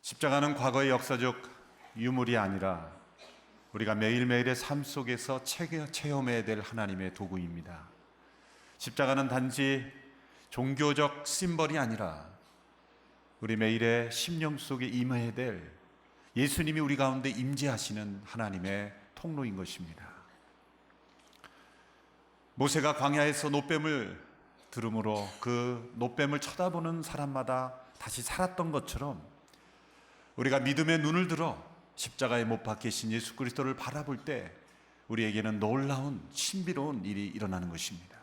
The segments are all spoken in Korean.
십자가는 과거의 역사적 유물이 아니라 우리가 매일매일의 삶 속에서 체험해야 될 하나님의 도구입니다. 십자가는 단지 종교적 심벌이 아니라 우리 매일의 심령 속에 임해야 될 예수님이 우리 가운데 임재하시는 하나님의 통로인 것입니다. 모세가 광야에서 놋뱀을 들음으로 그 놋뱀을 쳐다보는 사람마다 다시 살았던 것처럼 우리가 믿음의 눈을 들어 십자가에 못 박히신 예수 그리스도를 바라볼 때 우리에게는 놀라운 신비로운 일이 일어나는 것입니다.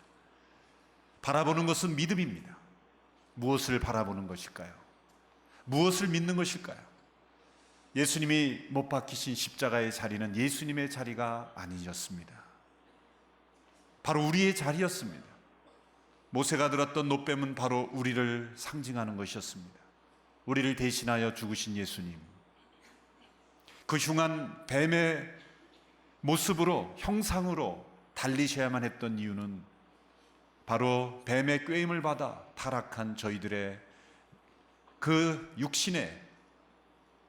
바라보는 것은 믿음입니다. 무엇을 바라보는 것일까요? 무엇을 믿는 것일까요? 예수님이 못 박히신 십자가의 자리는 예수님의 자리가 아니었습니다. 바로 우리의 자리였습니다. 모세가 들었던 놋뱀은 바로 우리를 상징하는 것이었습니다. 우리를 대신하여 죽으신 예수님, 그 흉한 뱀의 모습으로, 형상으로 달리셔야만 했던 이유는 바로 뱀의 꾀임을 받아 타락한 저희들의 그 육신의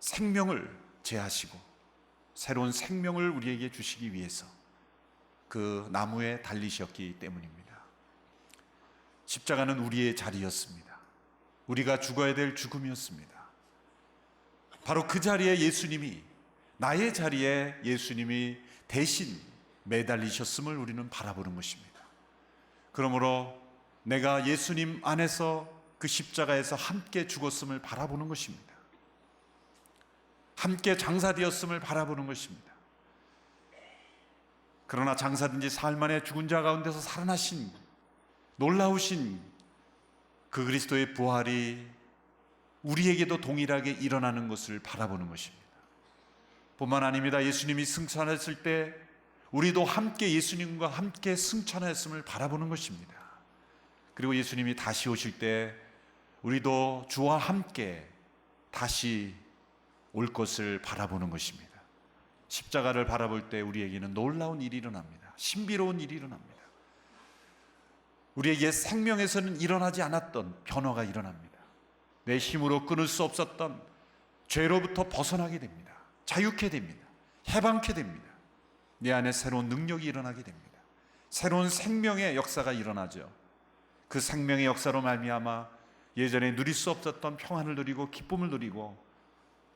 생명을 제하시고 새로운 생명을 우리에게 주시기 위해서 그 나무에 달리셨기 때문입니다. 십자가는 우리의 자리였습니다. 우리가 죽어야 될 죽음이었습니다. 바로 그 자리에 예수님이, 나의 자리에 예수님이 대신 매달리셨음을 우리는 바라보는 것입니다. 그러므로 내가 예수님 안에서 그 십자가에서 함께 죽었음을 바라보는 것입니다. 함께 장사되었음을 바라보는 것입니다. 그러나 장사된 지 사흘 만에 죽은 자 가운데서 살아나신 놀라우신 그 그리스도의 부활이 우리에게도 동일하게 일어나는 것을 바라보는 것입니다. 뿐만 아닙니다. 예수님이 승천했을 때 우리도 함께 예수님과 함께 승천했음을 바라보는 것입니다. 그리고 예수님이 다시 오실 때 우리도 주와 함께 다시 올 것을 바라보는 것입니다. 십자가를 바라볼 때 우리에게는 놀라운 일이 일어납니다. 신비로운 일이 일어납니다. 우리에게 생명에서는 일어나지 않았던 변화가 일어납니다. 내 힘으로 끊을 수 없었던 죄로부터 벗어나게 됩니다. 자유케 됩니다. 해방케 됩니다. 내 안에 새로운 능력이 일어나게 됩니다. 새로운 생명의 역사가 일어나죠. 그 생명의 역사로 말미암아 예전에 누릴 수 없었던 평안을 누리고 기쁨을 누리고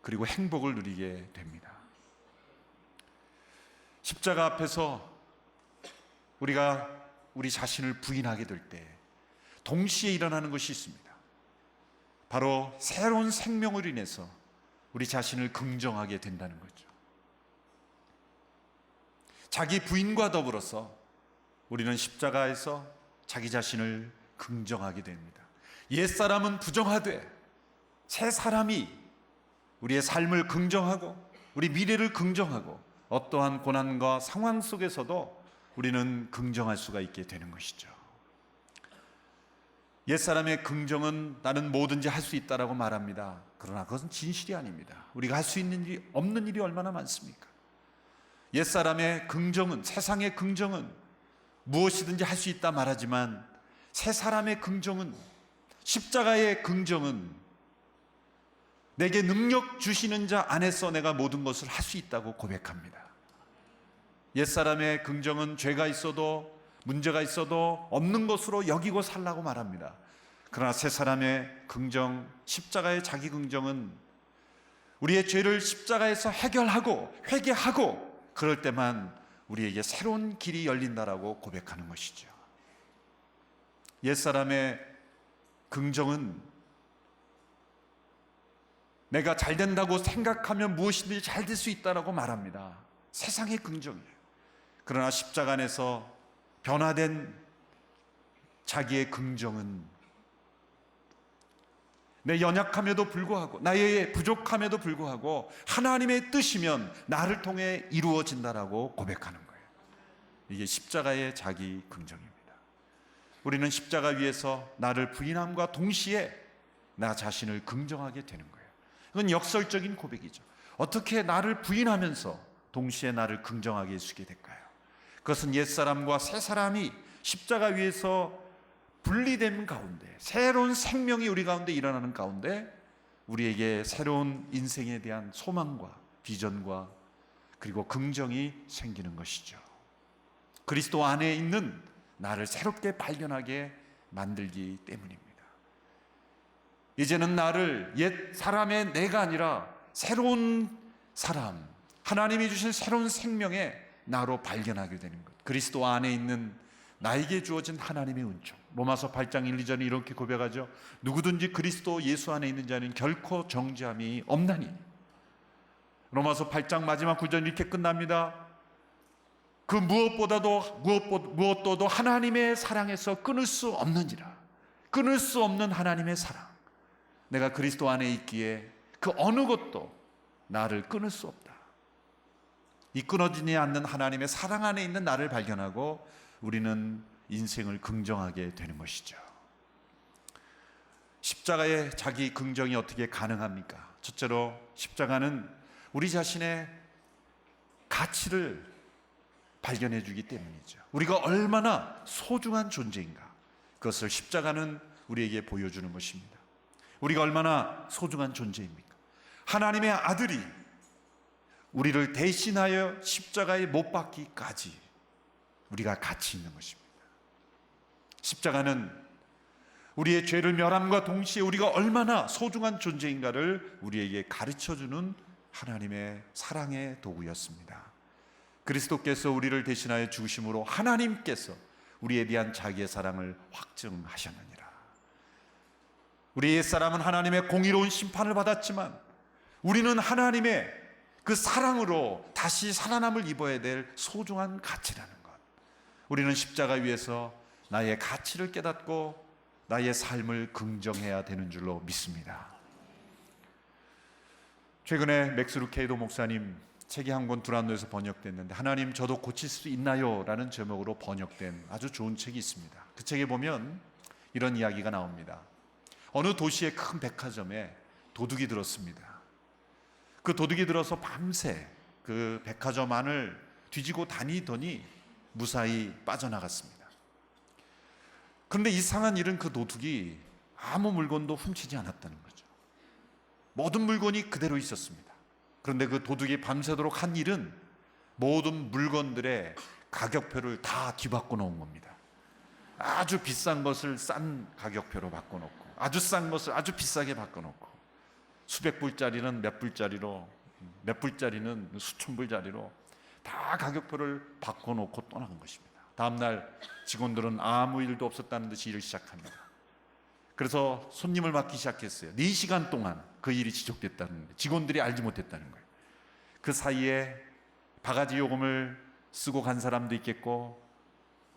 그리고 행복을 누리게 됩니다. 십자가 앞에서 우리가 우리 자신을 부인하게 될 때 동시에 일어나는 것이 있습니다. 바로 새로운 생명으로 인해서 우리 자신을 긍정하게 된다는 거죠. 자기 부인과 더불어서 우리는 십자가에서 자기 자신을 긍정하게 됩니다. 옛사람은 부정하되 새 사람이 우리의 삶을 긍정하고 우리 미래를 긍정하고 어떠한 고난과 상황 속에서도 우리는 긍정할 수가 있게 되는 것이죠. 옛사람의 긍정은 나는 뭐든지 할 수 있다라고 말합니다. 그러나 그것은 진실이 아닙니다. 우리가 할 수 있는 일이 없는 일이 얼마나 많습니까? 옛사람의 긍정은, 세상의 긍정은 무엇이든지 할 수 있다 말하지만 새 사람의 긍정은, 십자가의 긍정은 내게 능력 주시는 자 안에서 내가 모든 것을 할 수 있다고 고백합니다. 옛사람의 긍정은 죄가 있어도 문제가 있어도 없는 것으로 여기고 살라고 말합니다. 그러나 새사람의 긍정, 십자가의 자기 긍정은 우리의 죄를 십자가에서 해결하고 회개하고 그럴 때만 우리에게 새로운 길이 열린다라고 고백하는 것이죠. 옛사람의 긍정은 내가 잘 된다고 생각하면 무엇이든지 잘 될 수 있다라고 말합니다. 세상의 긍정이에요. 그러나 십자가 안에서 변화된 자기의 긍정은 내 연약함에도 불구하고 나의 부족함에도 불구하고 하나님의 뜻이면 나를 통해 이루어진다라고 고백하는 거예요. 이게 십자가의 자기 긍정입니다. 우리는 십자가 위에서 나를 부인함과 동시에 나 자신을 긍정하게 되는 거예요. 이건 역설적인 고백이죠. 어떻게 나를 부인하면서 동시에 나를 긍정하게 해주게 될까요? 그것은 옛사람과 새사람이 십자가 위에서 분리된 가운데 새로운 생명이 우리 가운데 일어나는 가운데 우리에게 새로운 인생에 대한 소망과 비전과 그리고 긍정이 생기는 것이죠. 그리스도 안에 있는 나를 새롭게 발견하게 만들기 때문입니다. 이제는 나를 옛 사람의 내가 아니라 새로운 사람, 하나님이 주신 새로운 생명의 나로 발견하게 되는 것. 그리스도 안에 있는 나에게 주어진 하나님의 은총. 로마서 8장 1, 2절에 이렇게 고백하죠. 누구든지 그리스도 예수 안에 있는 자는 결코 정죄함이 없나니. 로마서 8장 마지막 구절 이렇게 끝납니다. 그 무엇보다도 하나님의 사랑에서 끊을 수 없느니라. 끊을 수 없는 하나님의 사랑. 내가 그리스도 안에 있기에 그 어느 것도 나를 끊을 수 없다. 이 끊어지지 않는 하나님의 사랑 안에 있는 나를 발견하고 우리는 인생을 긍정하게 되는 것이죠. 십자가의 자기 긍정이 어떻게 가능합니까? 첫째로 십자가는 우리 자신의 가치를 발견해 주기 때문이죠. 우리가 얼마나 소중한 존재인가, 그것을 십자가는 우리에게 보여주는 것입니다. 우리가 얼마나 소중한 존재입니까? 하나님의 아들이 우리를 대신하여 십자가에 못 박기까지 우리가 가치 있는 것입니다. 십자가는 우리의 죄를 멸함과 동시에 우리가 얼마나 소중한 존재인가를 우리에게 가르쳐주는 하나님의 사랑의 도구였습니다. 그리스도께서 우리를 대신하여 죽으심으로 하나님께서 우리에 대한 자기의 사랑을 확증하셨느니라. 우리 옛사람은 하나님의 공의로운 심판을 받았지만 우리는 하나님의 그 사랑으로 다시 살아남을 입어야 될 소중한 가치라는 것. 우리는 십자가 위에서 나의 가치를 깨닫고 나의 삶을 긍정해야 되는 줄로 믿습니다. 최근에 맥스 루케이도 목사님 책이 한 권 두란노에서 번역됐는데 하나님 저도 고칠 수 있나요? 라는 제목으로 번역된 아주 좋은 책이 있습니다. 그 책에 보면 이런 이야기가 나옵니다. 어느 도시의 큰 백화점에 도둑이 들었습니다. 그 도둑이 들어서 밤새 그 백화점 안을 뒤지고 다니더니 무사히 빠져나갔습니다. 그런데 이상한 일은 그 도둑이 아무 물건도 훔치지 않았다는 거죠. 모든 물건이 그대로 있었습니다. 그런데 그 도둑이 밤새도록 한 일은 모든 물건들의 가격표를 다 뒤바꿔 놓은 겁니다. 아주 비싼 것을 싼 가격표로 바꿔놓고 아주 싼 것을 아주 비싸게 바꿔놓고 수백 불짜리는 몇 불짜리로, 몇 불짜리는 수천 불짜리로 다 가격표를 바꿔놓고 떠나간 것입니다. 다음날 직원들은 아무 일도 없었다는 듯이 일을 시작합니다. 그래서 손님을 맡기 시작했어요. 4시간 동안 그 일이 지속됐다는 거예요. 직원들이 알지 못했다는 거예요. 그 사이에 바가지 요금을 쓰고 간 사람도 있겠고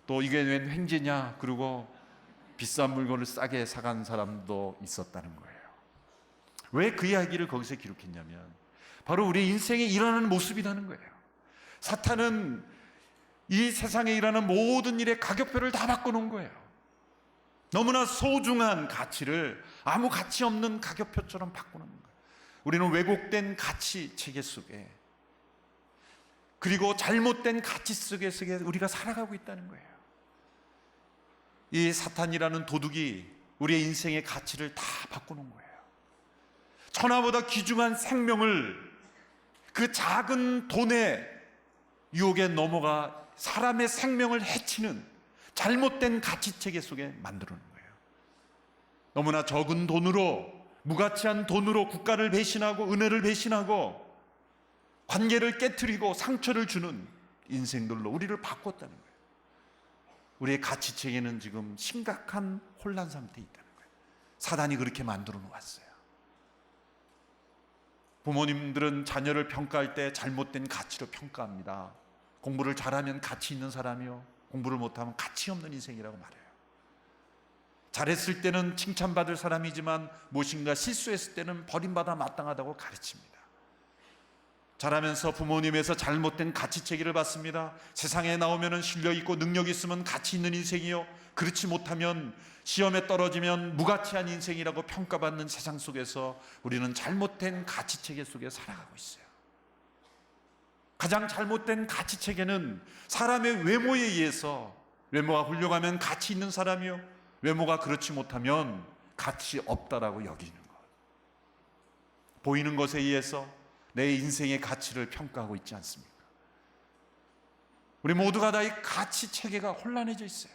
또 이게 웬 횡재냐 그리고 비싼 물건을 싸게 사간 사람도 있었다는 거예요. 왜 그 이야기를 거기서 기록했냐면 바로 우리 인생에 일어나는 모습이라는 거예요. 사탄은 이 세상에 일어나는 모든 일의 가격표를 다 바꿔놓은 거예요. 너무나 소중한 가치를 아무 가치 없는 가격표처럼 바꿔놓는 거예요. 우리는 왜곡된 가치 체계 속에 그리고 잘못된 가치 속에서 우리가 살아가고 있다는 거예요. 이 사탄이라는 도둑이 우리의 인생의 가치를 다 바꿔놓은 거예요. 천하보다 귀중한 생명을 그 작은 돈의 유혹에 넘어가 사람의 생명을 해치는 잘못된 가치체계 속에 만들어 놓은 거예요. 너무나 적은 돈으로, 무가치한 돈으로 국가를 배신하고 은혜를 배신하고 관계를 깨트리고 상처를 주는 인생들로 우리를 바꿨다는 거예요. 우리의 가치체계는 지금 심각한 혼란 상태에 있다는 거예요. 사단이 그렇게 만들어 놓았어요. 부모님들은 자녀를 평가할 때 잘못된 가치로 평가합니다. 공부를 잘하면 가치 있는 사람이요, 공부를 못하면 가치 없는 인생이라고 말해요. 잘했을 때는 칭찬받을 사람이지만 무엇인가 실수했을 때는 버림받아 마땅하다고 가르칩니다. 자라면서 부모님에서 잘못된 가치체계를 받습니다. 세상에 나오면 실력 있고 능력 있으면 가치 있는 인생이요, 그렇지 못하면 시험에 떨어지면 무가치한 인생이라고 평가받는 세상 속에서 우리는 잘못된 가치체계 속에 살아가고 있어요. 가장 잘못된 가치체계는 사람의 외모에 의해서 외모가 훌륭하면 가치 있는 사람이요, 외모가 그렇지 못하면 가치 없다라고 여기는 것. 보이는 것에 의해서 내 인생의 가치를 평가하고 있지 않습니까? 우리 모두가 다 이 가치 체계가 혼란해져 있어요.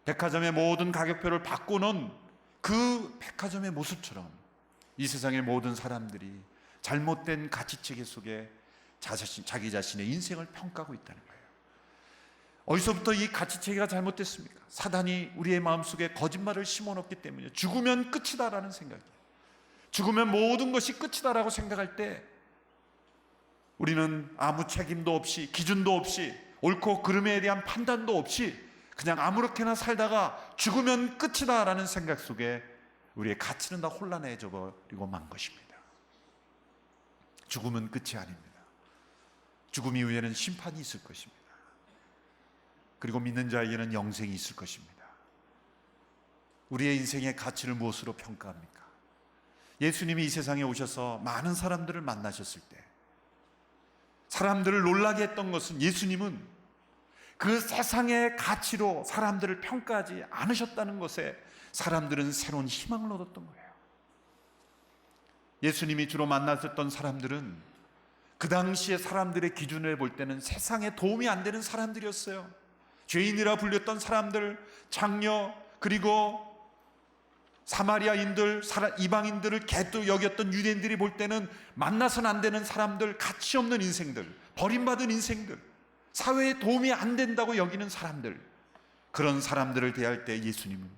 백화점의 모든 가격표를 바꾸는 그 백화점의 모습처럼 이 세상의 모든 사람들이 잘못된 가치 체계 속에 자기 자신의 인생을 평가하고 있다는 거예요. 어디서부터 이 가치 체계가 잘못됐습니까? 사단이 우리의 마음속에 거짓말을 심어놓기 때문에 죽으면 끝이다라는 생각이에요. 죽으면 모든 것이 끝이다라고 생각할 때 우리는 아무 책임도 없이, 기준도 없이, 옳고 그름에 대한 판단도 없이 그냥 아무렇게나 살다가 죽으면 끝이다라는 생각 속에 우리의 가치는 다 혼란해져 버리고 만 것입니다. 죽음은 끝이 아닙니다. 죽음 이후에는 심판이 있을 것입니다. 그리고 믿는 자에게는 영생이 있을 것입니다. 우리의 인생의 가치를 무엇으로 평가합니까? 예수님이 이 세상에 오셔서 많은 사람들을 만나셨을 때 사람들을 놀라게 했던 것은 예수님은 그 세상의 가치로 사람들을 평가하지 않으셨다는 것에 사람들은 새로운 희망을 얻었던 거예요. 예수님이 주로 만나셨던 사람들은 그 당시에 사람들의 기준을 볼 때는 세상에 도움이 안 되는 사람들이었어요. 죄인이라 불렸던 사람들, 장녀, 그리고 사마리아인들, 이방인들을 개도 여겼던 유대인들이 볼 때는 만나서는 안 되는 사람들, 가치 없는 인생들, 버림받은 인생들, 사회에 도움이 안 된다고 여기는 사람들, 그런 사람들을 대할 때 예수님은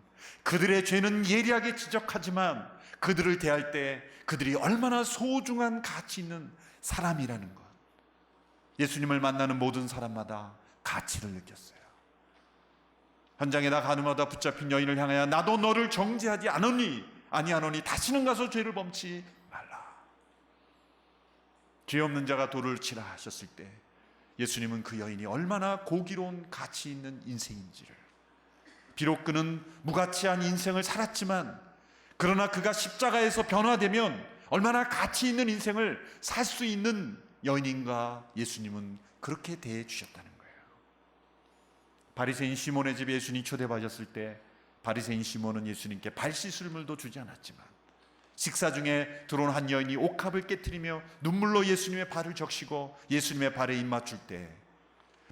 그들의 죄는 예리하게 지적하지만 그들을 대할 때 그들이 얼마나 소중한 가치 있는 사람이라는 것, 예수님을 만나는 모든 사람마다 가치를 느꼈어요. 현장에다 가늠하다 붙잡힌 여인을 향하여 나도 너를 정죄하지 아니하노니 다시는 가서 죄를 범치 말라. 죄 없는 자가 돌을 치라 하셨을 때 예수님은 그 여인이 얼마나 고기로운 가치 있는 인생인지를, 비록 그는 무가치한 인생을 살았지만 그러나 그가 십자가에서 변화되면 얼마나 가치 있는 인생을 살 수 있는 여인인가 예수님은 그렇게 대해 주셨다는 거예요. 바리새인 시몬의 집에 예수님이 초대받았을 때 바리새인 시몬은 예수님께 발 씻을 물도 주지 않았지만 식사 중에 들어온 한 여인이 옥합을 깨트리며 눈물로 예수님의 발을 적시고 예수님의 발에 입 맞출 때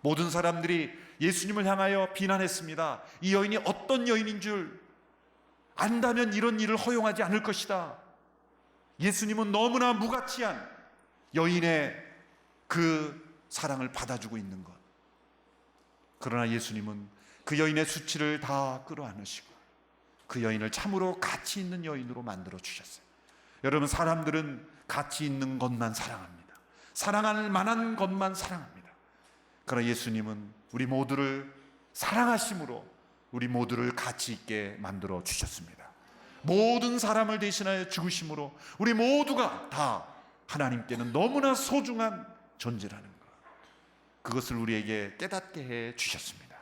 모든 사람들이 예수님을 향하여 비난했습니다. 이 여인이 어떤 여인인 줄 안다면 이런 일을 허용하지 않을 것이다. 예수님은 너무나 무가치한 여인의 그 사랑을 받아주고 있는 것. 그러나 예수님은 그 여인의 수치를 다 끌어안으시고 그 여인을 참으로 가치 있는 여인으로 만들어 주셨어요. 여러분, 사람들은 가치 있는 것만 사랑합니다. 사랑할 만한 것만 사랑합니다. 그러나 예수님은 우리 모두를 사랑하심으로 우리 모두를 가치 있게 만들어 주셨습니다. 모든 사람을 대신하여 죽으심으로 우리 모두가 다 하나님께는 너무나 소중한 존재라는 것, 그것을 우리에게 깨닫게 해 주셨습니다.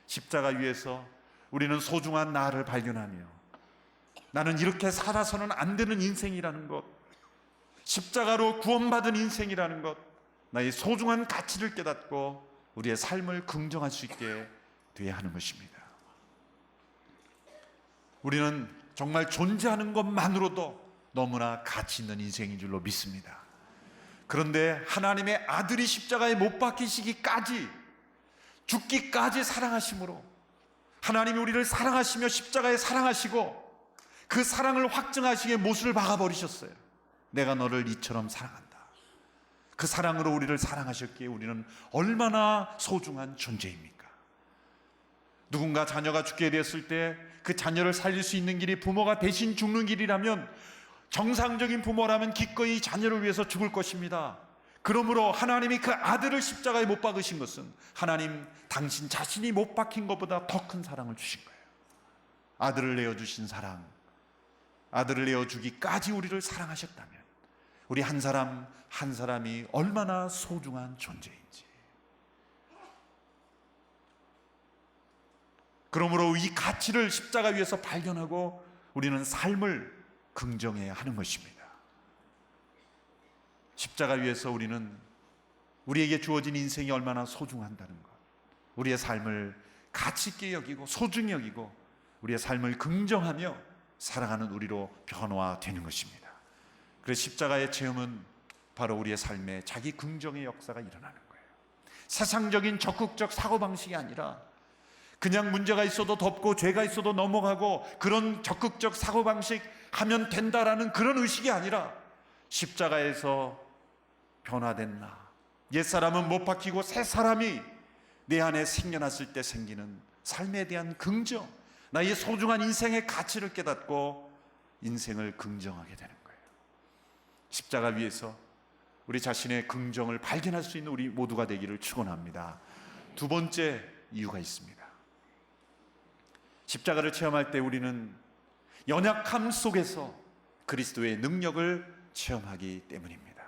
십자가 위에서 우리는 소중한 나를 발견하며 나는 이렇게 살아서는 안 되는 인생이라는 것, 십자가로 구원받은 인생이라는 것, 나의 소중한 가치를 깨닫고 우리의 삶을 긍정할 수 있게 되어야 하는 것입니다. 우리는 정말 존재하는 것만으로도 너무나 가치 있는 인생인 줄로 믿습니다. 그런데 하나님의 아들이 십자가에 못 박히시기까지, 죽기까지 사랑하심으로 하나님이 우리를 사랑하시며 십자가에 사랑하시고 그 사랑을 확증하시기에 못을 박아버리셨어요. 내가 너를 이처럼 사랑한다. 그 사랑으로 우리를 사랑하셨기에 우리는 얼마나 소중한 존재입니까? 누군가 자녀가 죽게 되었을 때 그 자녀를 살릴 수 있는 길이 부모가 대신 죽는 길이라면 정상적인 부모라면 기꺼이 자녀를 위해서 죽을 것입니다. 그러므로 하나님이 그 아들을 십자가에 못 박으신 것은 하나님 당신 자신이 못 박힌 것보다 더 큰 사랑을 주신 거예요. 아들을 내어주신 사랑, 아들을 내어주기까지 우리를 사랑하셨다면 우리 한 사람 한 사람이 얼마나 소중한 존재인지. 그러므로 이 가치를 십자가 위에서 발견하고 우리는 삶을 긍정해야 하는 것입니다. 십자가 위에서 우리는 우리에게 주어진 인생이 얼마나 소중한다는 것, 우리의 삶을 가치 있게 여기고 소중히 여기고 우리의 삶을 긍정하며 살아가는 우리로 변화되는 것입니다. 그래서 십자가의 체험은 바로 우리의 삶에 자기 긍정의 역사가 일어나는 거예요. 세상적인 적극적 사고방식이 아니라 그냥 문제가 있어도 덮고 죄가 있어도 넘어가고 그런 적극적 사고방식 하면 된다라는 그런 의식이 아니라 십자가에서 변화된 나, 옛사람은 못 박히고 새 사람이 내 안에 생겨났을 때 생기는 삶에 대한 긍정, 나의 소중한 인생의 가치를 깨닫고 인생을 긍정하게 되는 거예요. 십자가 위에서 우리 자신의 긍정을 발견할 수 있는 우리 모두가 되기를 축원합니다. 두 번째 이유가 있습니다. 십자가를 체험할 때 우리는 연약함 속에서 그리스도의 능력을 체험하기 때문입니다.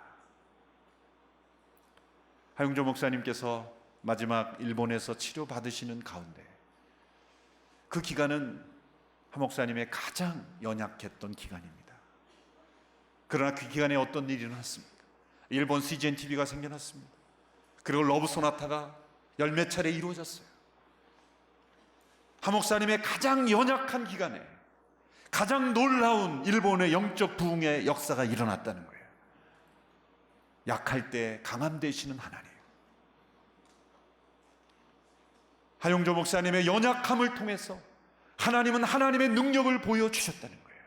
하용조 목사님께서 마지막 일본에서 치료받으시는 가운데 그 기간은 하 목사님의 가장 연약했던 기간입니다. 그러나 그 기간에 어떤 일이 일어났습니까? 일본 CGN TV가 생겨났습니다. 그리고 러브 소나타가 열 몇 차례 이루어졌어요. 하 목사님의 가장 연약한 기간에 가장 놀라운 일본의 영적 부흥의 역사가 일어났다는 거예요. 약할 때 강함 되시는 하나님, 하용조 목사님의 연약함을 통해서 하나님은 하나님의 능력을 보여주셨다는 거예요.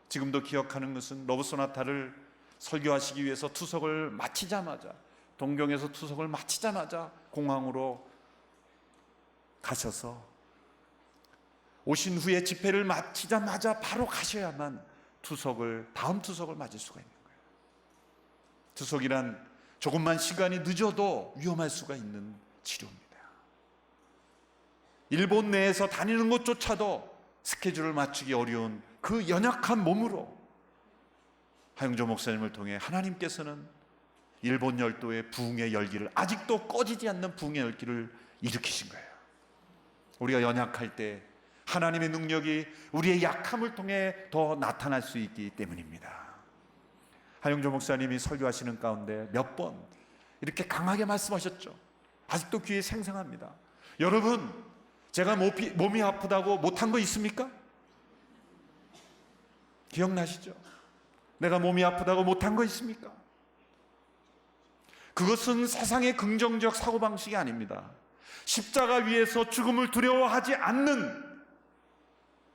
지금도 기억하는 것은 러브 소나타를 설교하시기 위해서 투석을 마치자마자, 동경에서 투석을 마치자마자 공항으로 가셔서 오신 후에 집회를 마치자마자 바로 가셔야만 다음 투석을 맞을 수가 있는 거예요. 투석이란 조금만 시간이 늦어도 위험할 수가 있는 치료입니다. 일본 내에서 다니는 것조차도 스케줄을 맞추기 어려운 그 연약한 몸으로 하용조 목사님을 통해 하나님께서는 일본 열도의 부흥의 열기를, 아직도 꺼지지 않는 부흥의 열기를 일으키신 거예요. 우리가 연약할 때 하나님의 능력이 우리의 약함을 통해 더 나타날 수 있기 때문입니다. 하용조 목사님이 설교하시는 가운데 몇 번 이렇게 강하게 말씀하셨죠. 아직도 귀에 생생합니다. 여러분, 제가 몸이 아프다고 못한 거 있습니까? 기억나시죠? 내가 몸이 아프다고 못한 거 있습니까? 그것은 세상의 긍정적 사고방식이 아닙니다. 십자가 위에서 죽음을 두려워하지 않는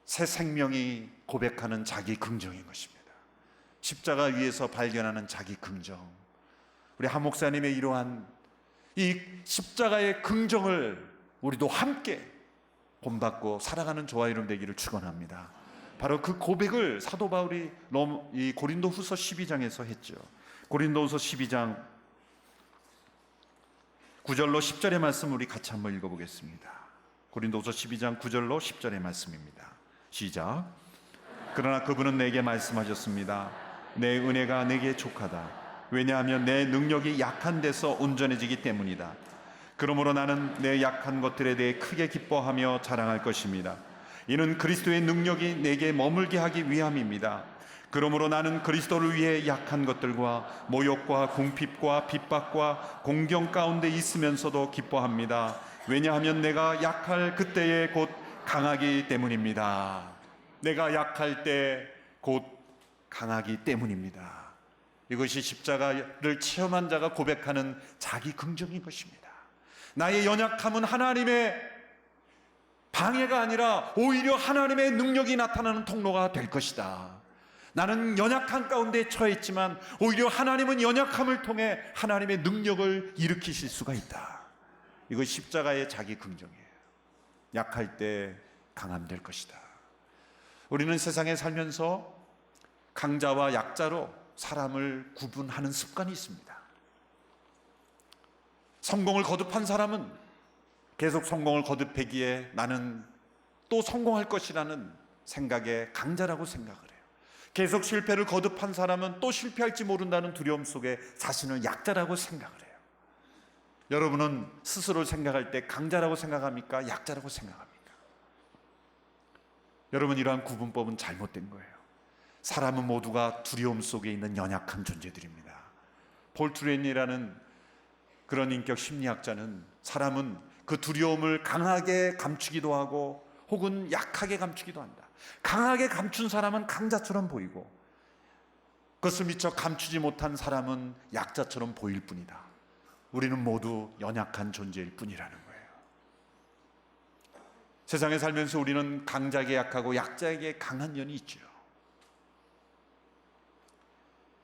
새 생명이 고백하는 자기 긍정인 것입니다. 십자가 위에서 발견하는 자기 긍정. 우리 하 목사님의 이러한 이 십자가의 긍정을 우리도 함께 본받고 살아가는 저와 여러분 되기를 축원합니다. 바로 그 고백을 사도 바울이 이 고린도후서 12장에서 했죠. 고린도후서 12장 9절로 10절의 말씀 우리 같이 한번 읽어보겠습니다. 고린도후서 12장 9절로 10절의 말씀입니다. 시작. 그러나 그분은 내게 말씀하셨습니다. 내 은혜가 내게 족하다. 왜냐하면 내 능력이 약한 데서 온전해지기 때문이다. 그러므로 나는 내 약한 것들에 대해 크게 기뻐하며 자랑할 것입니다. 이는 그리스도의 능력이 내게 머물게 하기 위함입니다. 그러므로 나는 그리스도를 위해 약한 것들과 모욕과 궁핍과 핍박과 공경 가운데 있으면서도 기뻐합니다. 왜냐하면 내가 약할 그때에 곧 강하기 때문입니다. 내가 약할 때 곧 강하기 때문입니다. 이것이 십자가를 체험한 자가 고백하는 자기 긍정인 것입니다. 나의 연약함은 하나님의 방해가 아니라 오히려 하나님의 능력이 나타나는 통로가 될 것이다. 나는 연약한 가운데 처했지만 오히려 하나님은 연약함을 통해 하나님의 능력을 일으키실 수가 있다. 이것이 십자가의 자기 긍정이에요. 약할 때 강함 될 것이다. 우리는 세상에 살면서 강자와 약자로 사람을 구분하는 습관이 있습니다. 성공을 거듭한 사람은 계속 성공을 거듭하기에 나는 또 성공할 것이라는 생각에 강자라고 생각을 해요. 계속 실패를 거듭한 사람은 또 실패할지 모른다는 두려움 속에 자신을 약자라고 생각을 해요. 여러분은 스스로를 생각할 때 강자라고 생각합니까? 약자라고 생각합니까? 여러분, 이러한 구분법은 잘못된 거예요. 사람은 모두가 두려움 속에 있는 연약한 존재들입니다. 폴 트레인이라는 그런 인격 심리학자는 사람은 그 두려움을 강하게 감추기도 하고 혹은 약하게 감추기도 한다. 강하게 감춘 사람은 강자처럼 보이고, 그것을 미처 감추지 못한 사람은 약자처럼 보일 뿐이다. 우리는 모두 연약한 존재일 뿐이라는 거예요. 세상에 살면서 우리는 강자에게 약하고 약자에게 강한 면이 있죠.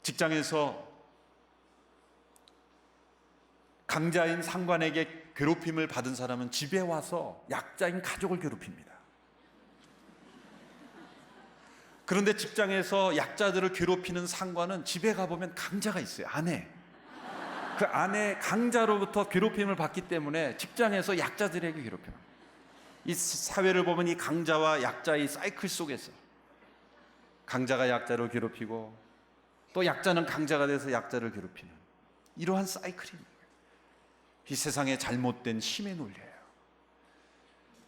직장에서 강자인 상관에게 괴롭힘을 받은 사람은 집에 와서 약자인 가족을 괴롭힙니다. 그런데 직장에서 약자들을 괴롭히는 상관은 집에 가보면 강자가 있어요. 아내. 그 아내 강자로부터 괴롭힘을 받기 때문에 직장에서 약자들에게 괴롭혀요. 이 사회를 보면 이 강자와 약자의 사이클 속에서 강자가 약자를 괴롭히고 또 약자는 강자가 돼서 약자를 괴롭히는 이러한 사이클입니다. 이 세상의 잘못된 힘의 논리예요.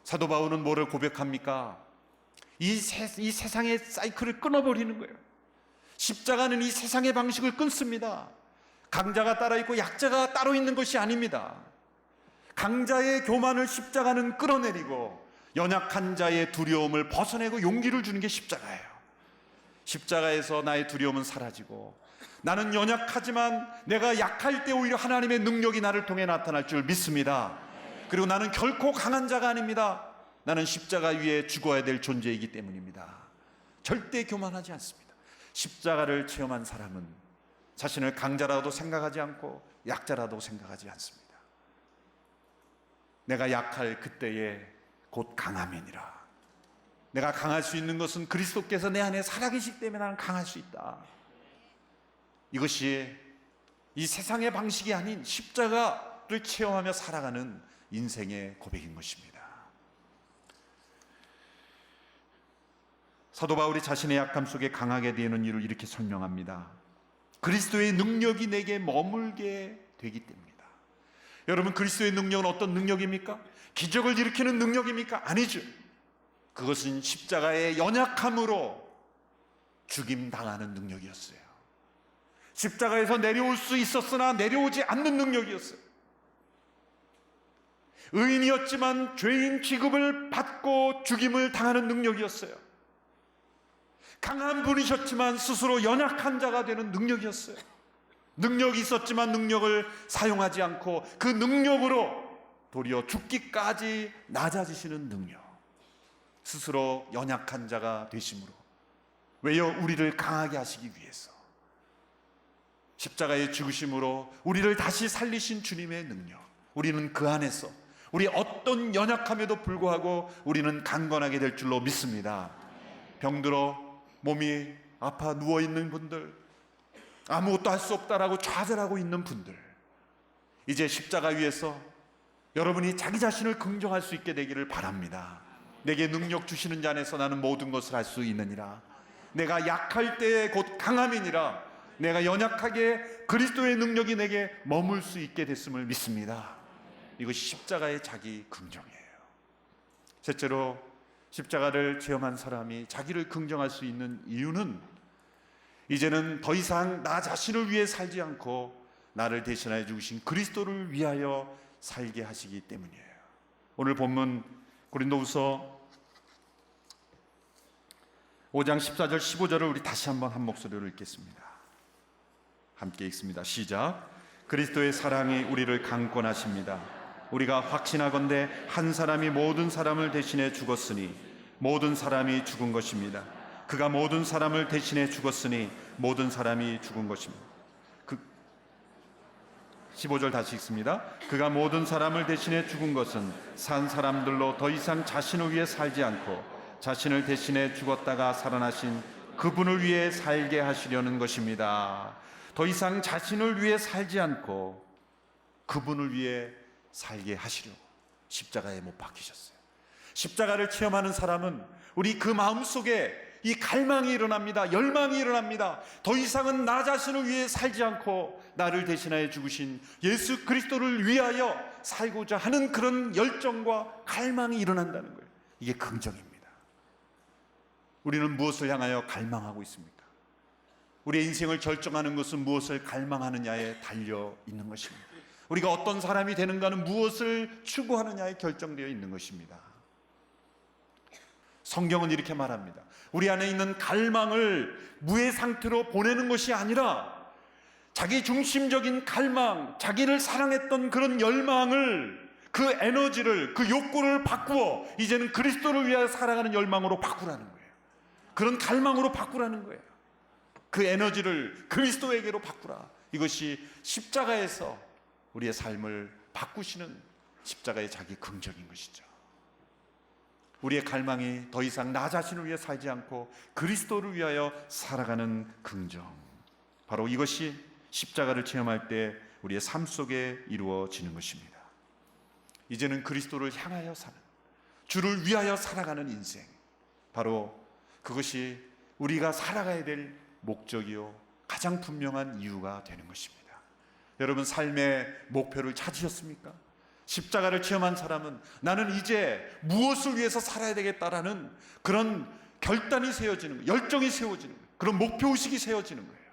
사도 바울은 뭐를 고백합니까? 이 세상의 사이클을 끊어버리는 거예요. 십자가는 이 세상의 방식을 끊습니다. 강자가 따로 있고 약자가 따로 있는 것이 아닙니다. 강자의 교만을 십자가는 끌어내리고 연약한 자의 두려움을 벗어내고 용기를 주는 게 십자가예요. 십자가에서 나의 두려움은 사라지고 나는 연약하지만 내가 약할 때 오히려 하나님의 능력이 나를 통해 나타날 줄 믿습니다. 그리고 나는 결코 강한 자가 아닙니다. 나는 십자가 위에 죽어야 될 존재이기 때문입니다. 절대 교만하지 않습니다. 십자가를 체험한 사람은 자신을 강자라도 생각하지 않고 약자라도 생각하지 않습니다. 내가 약할 그때에 곧 강함이니라. 내가 강할 수 있는 것은 그리스도께서 내 안에 살아계시기 때문에 나는 강할 수 있다. 이것이 이 세상의 방식이 아닌 십자가를 체험하며 살아가는 인생의 고백인 것입니다. 사도 바울이 자신의 약함 속에 강하게 되는 이유를 이렇게 설명합니다. 그리스도의 능력이 내게 머물게 되기 때문이다. 여러분, 그리스도의 능력은 어떤 능력입니까? 기적을 일으키는 능력입니까? 아니죠. 그것은 십자가의 연약함으로 죽임당하는 능력이었어요. 십자가에서 내려올 수 있었으나 내려오지 않는 능력이었어요. 의인이었지만 죄인 취급을 받고 죽임을 당하는 능력이었어요. 강한 분이셨지만 스스로 연약한 자가 되는 능력이었어요. 능력이 있었지만 능력을 사용하지 않고 그 능력으로 도리어 죽기까지 낮아지시는 능력. 스스로 연약한 자가 되심으로. 왜요? 우리를 강하게 하시기 위해서. 십자가의 죽으심으로 우리를 다시 살리신 주님의 능력. 우리는 그 안에서 우리 어떤 연약함에도 불구하고 우리는 강건하게 될 줄로 믿습니다. 병들어 몸이 아파 누워있는 분들, 아무것도 할 수 없다라고 좌절하고 있는 분들, 이제 십자가 위에서 여러분이 자기 자신을 긍정할 수 있게 되기를 바랍니다. 내게 능력 주시는 자 안에서 나는 모든 것을 할 수 있느니라. 내가 약할 때에 곧 강함이니라. 내가 연약하게 그리스도의 능력이 내게 머물 수 있게 됐음을 믿습니다. 이것이 십자가의 자기 긍정이에요. 셋째로, 십자가를 체험한 사람이 자기를 긍정할 수 있는 이유는 이제는 더 이상 나 자신을 위해 살지 않고 나를 대신하여 죽으신 그리스도를 위하여 살게 하시기 때문이에요. 오늘 본문 고린도후서 5장 14절 15절을 우리 다시 한번 한 목소리로 읽겠습니다. 함께 읽습니다. 시작. 그리스도의 사랑이 우리를 강권하십니다. 우리가 확신하건대 한 사람이 모든 사람을 대신해 죽었으니 모든 사람이 죽은 것입니다. 그가 모든 사람을 대신해 죽었으니 모든 사람이 죽은 것입니다. 15절 다시 읽습니다. 그가 모든 사람을 대신해 죽은 것은 산 사람들로 더 이상 자신을 위해 살지 않고 자신을 대신해 죽었다가 살아나신 그분을 위해 살게 하시려는 것입니다. 더 이상 자신을 위해 살지 않고 그분을 위해 살게 하시려고 십자가에 못 박히셨어요. 십자가를 체험하는 사람은 우리 그 마음속에 이 갈망이 일어납니다. 열망이 일어납니다. 더 이상은 나 자신을 위해 살지 않고 나를 대신하여 죽으신 예수 그리스도를 위하여 살고자 하는 그런 열정과 갈망이 일어난다는 거예요. 이게 긍정입니다. 우리는 무엇을 향하여 갈망하고 있습니까? 우리의 인생을 결정하는 것은 무엇을 갈망하느냐에 달려 있는 것입니다. 우리가 어떤 사람이 되는가는 무엇을 추구하느냐에 결정되어 있는 것입니다. 성경은 이렇게 말합니다. 우리 안에 있는 갈망을 무의 상태로 보내는 것이 아니라 자기 중심적인 갈망, 자기를 사랑했던 그런 열망을, 그 에너지를, 그 욕구를 바꾸어 이제는 그리스도를 위하여 살아가는 열망으로 바꾸라는 거예요. 그런 갈망으로 바꾸라는 거예요. 그 에너지를 그리스도에게로 바꾸라. 이것이 십자가에서 우리의 삶을 바꾸시는 십자가의 자기 긍정인 것이죠. 우리의 갈망이 더 이상 나 자신을 위해 살지 않고 그리스도를 위하여 살아가는 긍정, 바로 이것이 십자가를 체험할 때 우리의 삶 속에 이루어지는 것입니다. 이제는 그리스도를 향하여 사는, 주를 위하여 살아가는 인생, 바로 그것이 우리가 살아가야 될 목적이요 가장 분명한 이유가 되는 것입니다. 여러분, 삶의 목표를 찾으셨습니까? 십자가를 체험한 사람은 나는 이제 무엇을 위해서 살아야 되겠다라는 그런 결단이 세워지는 거예요. 열정이 세워지는 거예요. 그런 목표의식이 세워지는 거예요.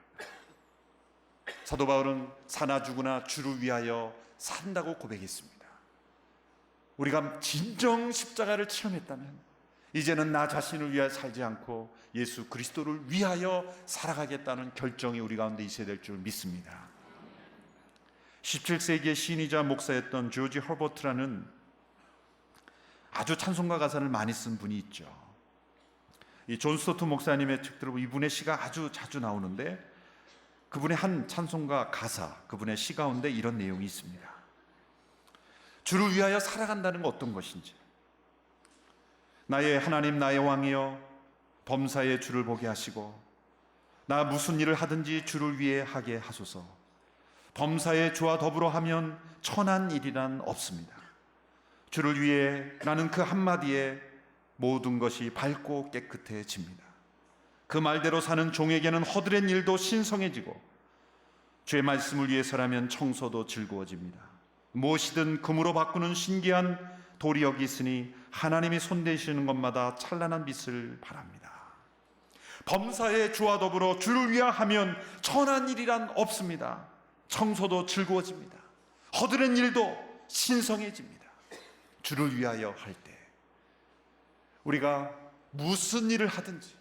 사도 바울은 사나 죽으나 주를 위하여 산다고 고백했습니다. 우리가 진정 십자가를 체험했다면 이제는 나 자신을 위하여 살지 않고 예수 그리스도를 위하여 살아가겠다는 결정이 우리 가운데 있어야 될 줄 믿습니다. 17세기의 시인이자 목사였던 조지 허버트라는 아주 찬송가 가사를 많이 쓴 분이 있죠. 이 존 스토트 목사님의 책들로 이분의 시가 아주 자주 나오는데, 그분의 한 찬송가 가사, 그분의 시 가운데 이런 내용이 있습니다. 주를 위하여 살아간다는 건 어떤 것인지. 나의 하나님, 나의 왕이여, 범사에 주를 보게 하시고 나 무슨 일을 하든지 주를 위해 하게 하소서. 범사에 주와 더불어 하면 천한 일이란 없습니다. 주를 위해 나는 그 한마디에 모든 것이 밝고 깨끗해집니다. 그 말대로 사는 종에게는 허드렛 일도 신성해지고 주의 말씀을 위해서라면 청소도 즐거워집니다. 무엇이든 금으로 바꾸는 신기한 돌이 여기 있으니 하나님이 손대시는 것마다 찬란한 빛을 바랍니다. 범사에 주와 더불어 주를 위하여 하면 천한 일이란 없습니다. 청소도 즐거워집니다. 허드렛 일도 신성해집니다. 주를 위하여 할 때 우리가 무슨 일을 하든지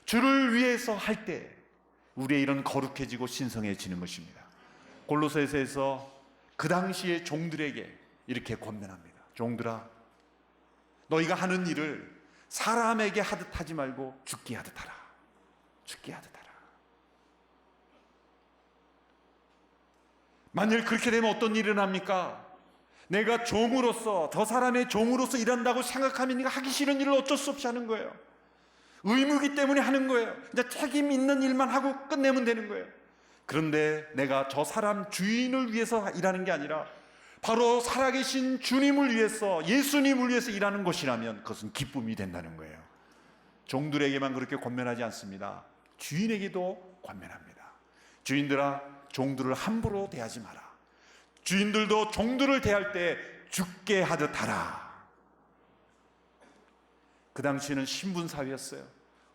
주를 위해서 할 때 우리의 일은 거룩해지고 신성해지는 것입니다. 골로새서에서 그 당시의 종들에게 이렇게 권면합니다. 종들아, 너희가 하는 일을 사람에게 하듯 하지 말고 죽게 하듯 하라. 죽게 하듯 하라. 만일 그렇게 되면 어떤 일이 일어납니까? 내가 종으로서, 저 사람의 종으로서 일한다고 생각하면 네가 하기 싫은 일을 어쩔 수 없이 하는 거예요. 의무이기 때문에 하는 거예요. 이제 책임 있는 일만 하고 끝내면 되는 거예요. 그런데 내가 저 사람 주인을 위해서 일하는 게 아니라 바로 살아계신 주님을 위해서, 예수님을 위해서 일하는 것이라면 그것은 기쁨이 된다는 거예요. 종들에게만 그렇게 권면하지 않습니다. 주인에게도 권면합니다. 주인들아, 종들을 함부로 대하지 마라. 주인들도 종들을 대할 때 죽게 하듯 하라. 그 당시에는 신분사회였어요.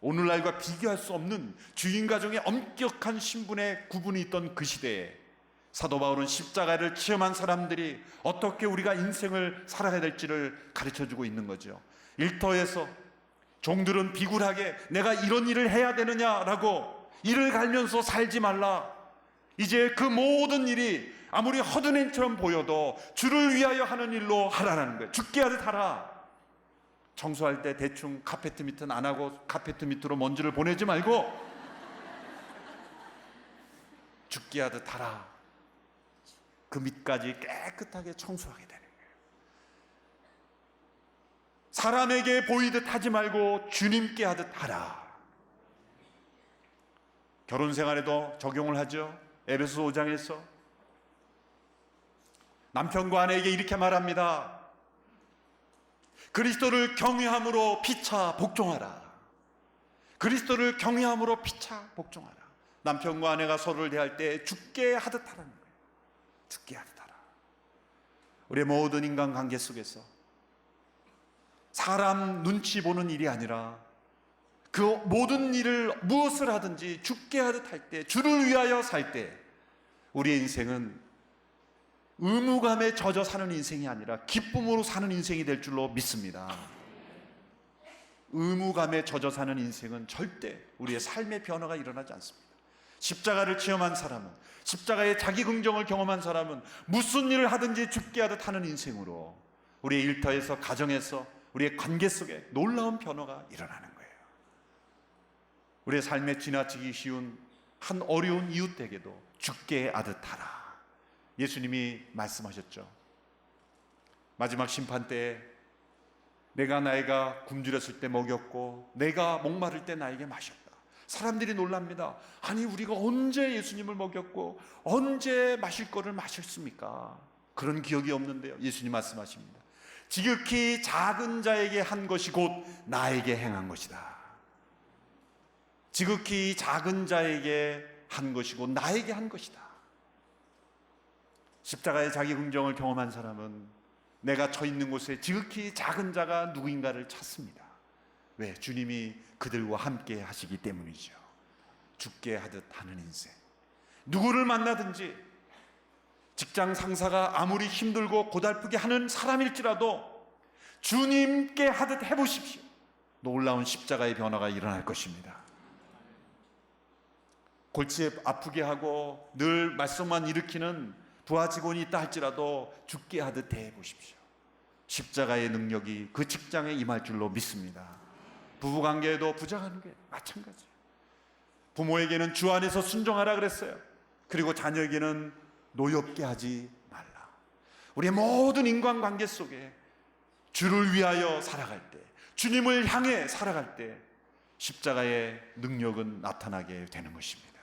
오늘날과 비교할 수 없는 주인 가정의 엄격한 신분의 구분이 있던 그 시대에 사도 바울은 십자가를 체험한 사람들이 어떻게 우리가 인생을 살아가야 될지를 가르쳐주고 있는 거죠. 일터에서 종들은 비굴하게 내가 이런 일을 해야 되느냐라고 이를 갈면서 살지 말라. 이제 그 모든 일이 아무리 허드렛처럼 보여도 주를 위하여 하는 일로 하라는 거예요. 죽게 하듯 하라. 청소할 때 대충 카페트 밑은 안 하고 카페트 밑으로 먼지를 보내지 말고 죽게 하듯 하라. 그 밑까지 깨끗하게 청소하게 되는 거예요. 사람에게 보이듯 하지 말고 주님께 하듯 하라. 결혼 생활에도 적용을 하죠. 에베소 5장에서 남편과 아내에게 이렇게 말합니다. 그리스도를 경외함으로 피차 복종하라. 그리스도를 경외함으로 피차 복종하라. 남편과 아내가 서로를 대할 때 죽게 하듯 하라는 거예요. 죽게 하듯 하라. 우리의 모든 인간관계 속에서 사람 눈치 보는 일이 아니라 그 모든 일을 무엇을 하든지 죽게 하듯 할 때, 주를 위하여 살 때 우리의 인생은 의무감에 젖어 사는 인생이 아니라 기쁨으로 사는 인생이 될 줄로 믿습니다. 의무감에 젖어 사는 인생은 절대 우리의 삶의 변화가 일어나지 않습니다. 십자가를 체험한 사람은, 십자가의 자기 긍정을 경험한 사람은 무슨 일을 하든지 죽게 하듯 하는 인생으로 우리의 일터에서, 가정에서, 우리의 관계 속에 놀라운 변화가 일어나는 거예요. 우리의 삶에 지나치기 쉬운 한 어려운 이웃에게도 죽게 하듯 하라. 예수님이 말씀하셨죠. 마지막 심판 때에 내가 나이가 굶주렸을 때 먹였고 내가 목마를 때 나에게 마셨다. 사람들이 놀랍니다. 아니, 우리가 언제 예수님을 먹였고 언제 마실 거를 마셨습니까? 그런 기억이 없는데요. 예수님 말씀하십니다. 지극히 작은 자에게 한 것이 곧 나에게 행한 것이다. 지극히 작은 자에게 한 것이 곧 나에게 한 것이다. 십자가의 자기 긍정을 경험한 사람은 내가 처 있는 곳에 지극히 작은 자가 누구인가를 찾습니다. 왜? 주님이 그들과 함께 하시기 때문이죠. 죽게 하듯 하는 인생. 누구를 만나든지 직장 상사가 아무리 힘들고 고달프게 하는 사람일지라도 주님께 하듯 해보십시오. 놀라운 십자가의 변화가 일어날 것입니다. 골치에 아프게 하고 늘 말썽만 일으키는 부하 직원이 있다 할지라도 죽게 하듯 대해보십시오. 십자가의 능력이 그 직장에 임할 줄로 믿습니다. 부부관계에도 부자관계 마찬가지예요. 부모에게는 주 안에서 순종하라 그랬어요. 그리고 자녀에게는 노엽게 하지 말라. 우리의 모든 인간관계 속에 주를 위하여 살아갈 때, 주님을 향해 살아갈 때 십자가의 능력은 나타나게 되는 것입니다.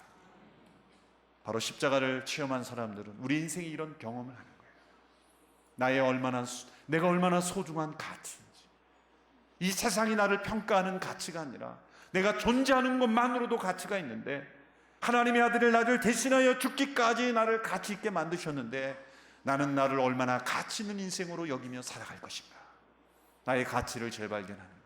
바로 십자가를 체험한 사람들은 우리 인생에 이런 경험을 하는 거예요. 내가 얼마나 소중한 가치인지, 이 세상이 나를 평가하는 가치가 아니라 내가 존재하는 것만으로도 가치가 있는데, 하나님의 아들을 나를 대신하여 죽기까지 나를 가치 있게 만드셨는데 나는 나를 얼마나 가치 있는 인생으로 여기며 살아갈 것인가. 나의 가치를 재발견하는 거예요.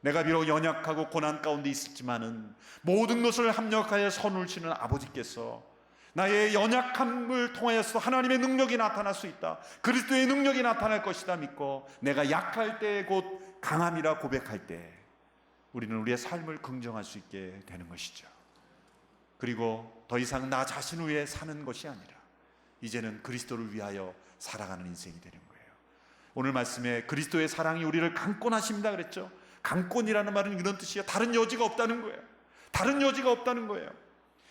내가 비록 연약하고 고난 가운데 있었지만은 모든 것을 합력하여 선을 치는 아버지께서 나의 연약함을 통하여서 하나님의 능력이 나타날 수 있다, 그리스도의 능력이 나타날 것이다 믿고 내가 약할 때 곧 강함이라 고백할 때 우리는 우리의 삶을 긍정할 수 있게 되는 것이죠. 그리고 더 이상 나 자신을 위해 사는 것이 아니라 이제는 그리스도를 위하여 살아가는 인생이 되는 거예요. 오늘 말씀에 그리스도의 사랑이 우리를 강권하십니다 그랬죠. 강권이라는 말은 이런 뜻이에요. 다른 여지가 없다는 거예요. 다른 여지가 없다는 거예요.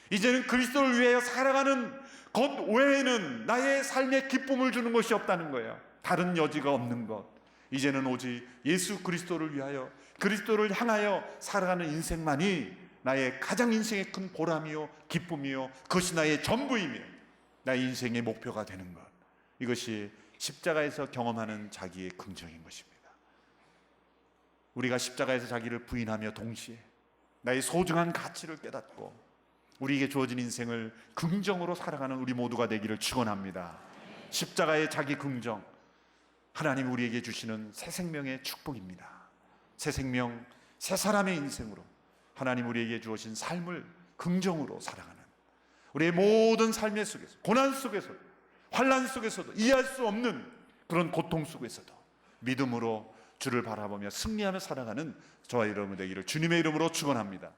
이제는 그리스도를 위하여 살아가는 것 외에는 나의 삶에 기쁨을 주는 것이 없다는 거예요. 다른 여지가 없는 것. 이제는 오직 예수 그리스도를 위하여, 그리스도를 향하여 살아가는 인생만이 나의 가장 인생의 큰 보람이요 기쁨이요, 그것이 나의 전부이며 나의 인생의 목표가 되는 것. 이것이 십자가에서 경험하는 자기의 긍정인 것입니다. 우리가 십자가에서 자기를 부인하며 동시에 나의 소중한 가치를 깨닫고 우리에게 주어진 인생을 긍정으로 살아가는 우리 모두가 되기를 축원합니다. 십자가의 자기 긍정, 하나님 우리에게 주시는 새 생명의 축복입니다. 새 생명, 새 사람의 인생으로 하나님 우리에게 주어진 삶을 긍정으로 살아가는, 우리의 모든 삶의 속에서, 고난 속에서도, 환난 속에서도, 이해할 수 없는 그런 고통 속에서도 믿음으로 주를 바라보며 승리하며 살아가는 저와 여러분 되기를 주님의 이름으로 축원합니다.